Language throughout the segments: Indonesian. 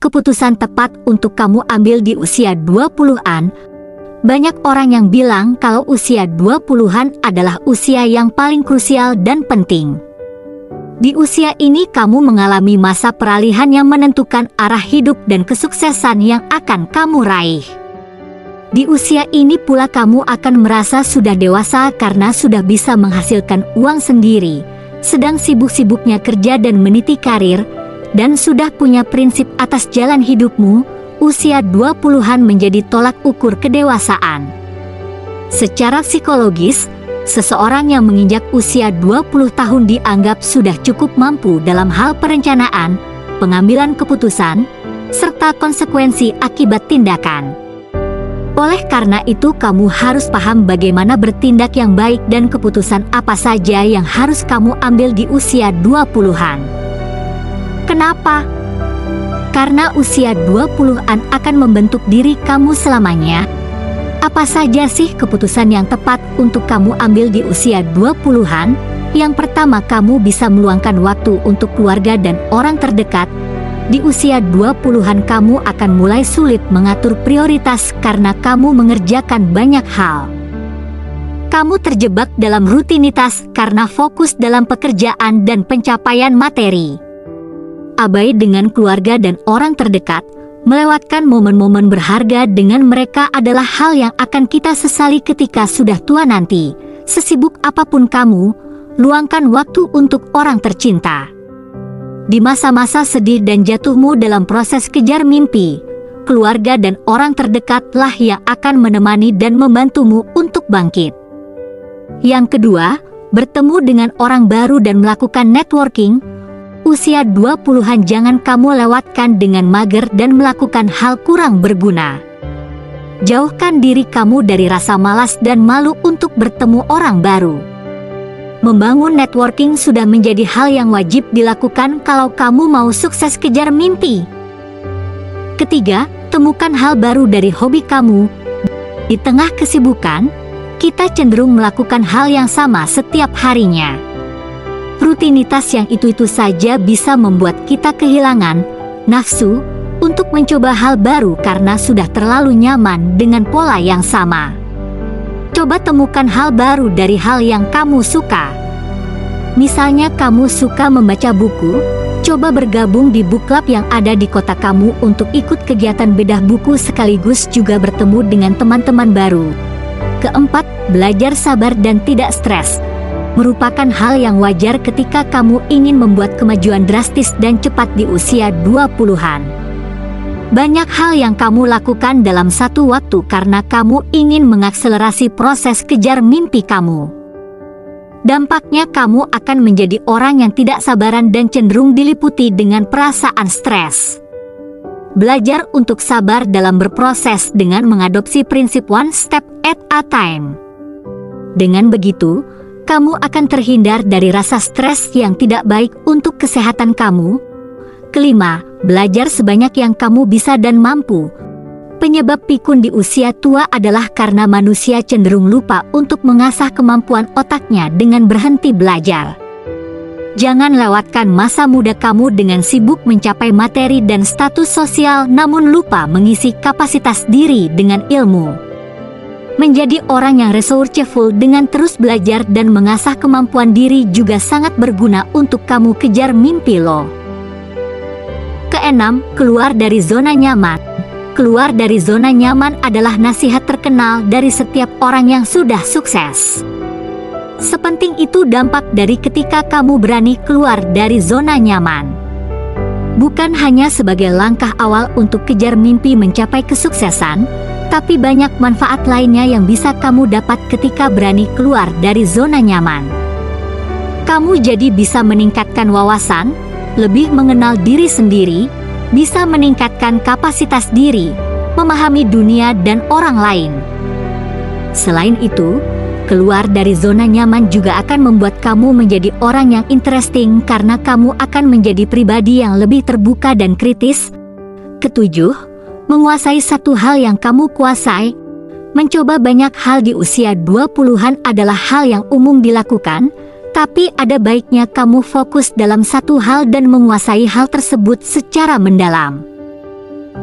keputusan tepat untuk kamu ambil di usia 20-an. Banyak orang yang bilang kalau usia 20-an adalah usia yang paling krusial dan penting. Di usia ini kamu mengalami masa peralihan yang menentukan arah hidup dan kesuksesan yang akan kamu raih. Di usia ini pula kamu akan merasa sudah dewasa karena sudah bisa menghasilkan uang sendiri, sedang sibuk-sibuknya kerja dan meniti karir, dan sudah punya prinsip atas jalan hidupmu. Usia 20-an menjadi tolak ukur kedewasaan. Secara psikologis, seseorang yang menginjak usia 20 tahun dianggap sudah cukup mampu dalam hal perencanaan, pengambilan keputusan, serta konsekuensi akibat tindakan. Oleh karena itu kamu harus paham bagaimana bertindak yang baik dan keputusan apa saja yang harus kamu ambil di usia 20-an. Kenapa? Karena usia 20-an akan membentuk diri kamu selamanya. Apa saja sih keputusan yang tepat untuk kamu ambil di usia 20-an? Yang pertama, kamu bisa meluangkan waktu untuk keluarga dan orang terdekat. Di usia 20-an kamu akan mulai sulit mengatur prioritas karena kamu mengerjakan banyak hal. Kamu terjebak dalam rutinitas karena fokus dalam pekerjaan dan pencapaian materi. Abai dengan keluarga dan orang terdekat, melewatkan momen-momen berharga dengan mereka adalah hal yang akan kita sesali ketika sudah tua nanti. Sesibuk apapun kamu, luangkan waktu untuk orang tercinta. Di masa-masa sedih dan jatuhmu dalam proses kejar mimpi, keluarga dan orang terdekatlah yang akan menemani dan membantumu untuk bangkit. Yang kedua, bertemu dengan orang baru dan melakukan networking. Usia 20-an jangan kamu lewatkan dengan mager dan melakukan hal kurang berguna. Jauhkan diri kamu dari rasa malas dan malu untuk bertemu orang baru. Membangun networking sudah menjadi hal yang wajib dilakukan kalau kamu mau sukses kejar mimpi. Ketiga, temukan hal baru dari hobi kamu. Di tengah kesibukan, kita cenderung melakukan hal yang sama setiap harinya. Rutinitas yang itu-itu saja bisa membuat kita kehilangan nafsu untuk mencoba hal baru karena sudah terlalu nyaman dengan pola yang sama. Coba temukan hal baru dari hal yang kamu suka. Misalnya kamu suka membaca buku, coba bergabung di book club yang ada di kota kamu untuk ikut kegiatan bedah buku sekaligus juga bertemu dengan teman-teman baru. Keempat, belajar sabar dan tidak stres. Merupakan hal yang wajar ketika kamu ingin membuat kemajuan drastis dan cepat di usia 20-an. Banyak hal yang kamu lakukan dalam satu waktu karena kamu ingin mengakselerasi proses kejar mimpi kamu. Dampaknya kamu akan menjadi orang yang tidak sabaran dan cenderung diliputi dengan perasaan stres. Belajar untuk sabar dalam berproses dengan mengadopsi prinsip one step at a time. Dengan begitu, kamu akan terhindar dari rasa stres yang tidak baik untuk kesehatan kamu. Kelima, belajar sebanyak yang kamu bisa dan mampu. Penyebab pikun di usia tua adalah karena manusia cenderung lupa untuk mengasah kemampuan otaknya dengan berhenti belajar. Jangan lewatkan masa muda kamu dengan sibuk mencapai materi dan status sosial namun lupa mengisi kapasitas diri dengan ilmu. Menjadi orang yang resourceful dengan terus belajar dan mengasah kemampuan diri juga sangat berguna untuk kamu kejar mimpi lo. Keenam, keluar dari zona nyaman. Keluar dari zona nyaman adalah nasihat terkenal dari setiap orang yang sudah sukses. Sepenting itu dampak dari ketika kamu berani keluar dari zona nyaman. Bukan hanya sebagai langkah awal untuk kejar mimpi mencapai kesuksesan, tapi banyak manfaat lainnya yang bisa kamu dapat ketika berani keluar dari zona nyaman. Kamu jadi bisa meningkatkan wawasan, lebih mengenal diri sendiri, bisa meningkatkan kapasitas diri, memahami dunia dan orang lain. Selain itu, keluar dari zona nyaman juga akan membuat kamu menjadi orang yang interesting karena kamu akan menjadi pribadi yang lebih terbuka dan kritis. Ketujuh, menguasai satu hal yang kamu kuasai. Mencoba banyak hal di usia 20-an adalah hal yang umum dilakukan, tapi ada baiknya kamu fokus dalam satu hal dan menguasai hal tersebut secara mendalam.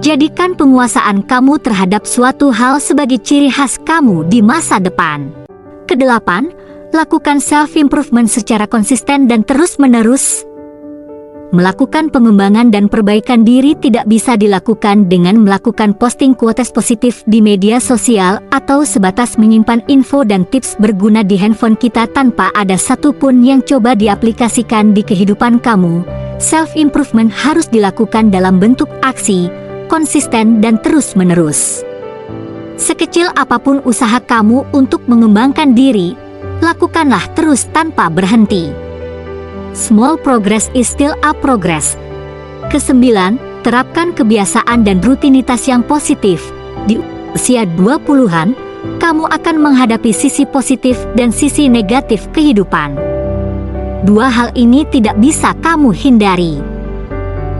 Jadikan penguasaan kamu terhadap suatu hal sebagai ciri khas kamu di masa depan. Kedelapan, lakukan self-improvement secara konsisten dan terus-menerus. Melakukan pengembangan dan perbaikan diri tidak bisa dilakukan dengan melakukan posting quotes positif di media sosial atau sebatas menyimpan info dan tips berguna di handphone kita tanpa ada satupun yang coba diaplikasikan di kehidupan kamu. Self-improvement harus dilakukan dalam bentuk aksi, konsisten dan terus-menerus. Sekecil apapun usaha kamu untuk mengembangkan diri, lakukanlah terus tanpa berhenti. Small progress is still a progress. Kesembilan, terapkan kebiasaan dan rutinitas yang positif. Di usia 20-an, kamu akan menghadapi sisi positif dan sisi negatif kehidupan. Dua hal ini tidak bisa kamu hindari.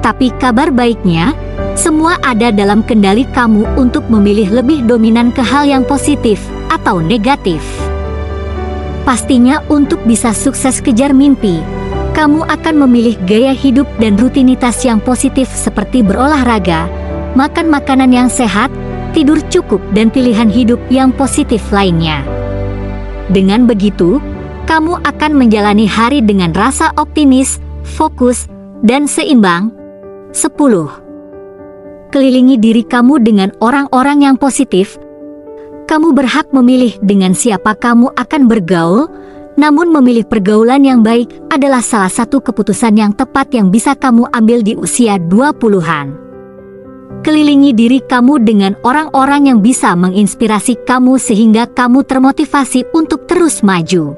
Tapi kabar baiknya, semua ada dalam kendali kamu untuk memilih lebih dominan ke hal yang positif atau negatif. Pastinya untuk bisa sukses kejar mimpi, kamu akan memilih gaya hidup dan rutinitas yang positif seperti berolahraga, makan makanan yang sehat, tidur cukup dan pilihan hidup yang positif lainnya. Dengan begitu, kamu akan menjalani hari dengan rasa optimis, fokus, dan seimbang. 10. Kelilingi diri kamu dengan orang-orang yang positif. Kamu berhak memilih dengan siapa kamu akan bergaul, namun memilih pergaulan yang baik adalah salah satu keputusan yang tepat yang bisa kamu ambil di usia 20-an. Kelilingi diri kamu dengan orang-orang yang bisa menginspirasi kamu sehingga kamu termotivasi untuk terus maju.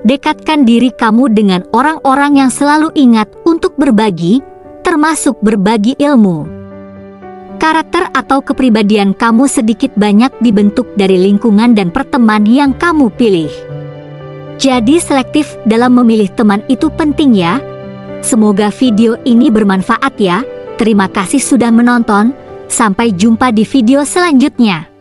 Dekatkan diri kamu dengan orang-orang yang selalu ingat untuk berbagi, termasuk berbagi ilmu. Karakter atau kepribadian kamu sedikit banyak dibentuk dari lingkungan dan pertemanan yang kamu pilih. Jadi selektif dalam memilih teman itu penting ya. Semoga video ini bermanfaat ya. Terima kasih sudah menonton. Sampai jumpa di video selanjutnya.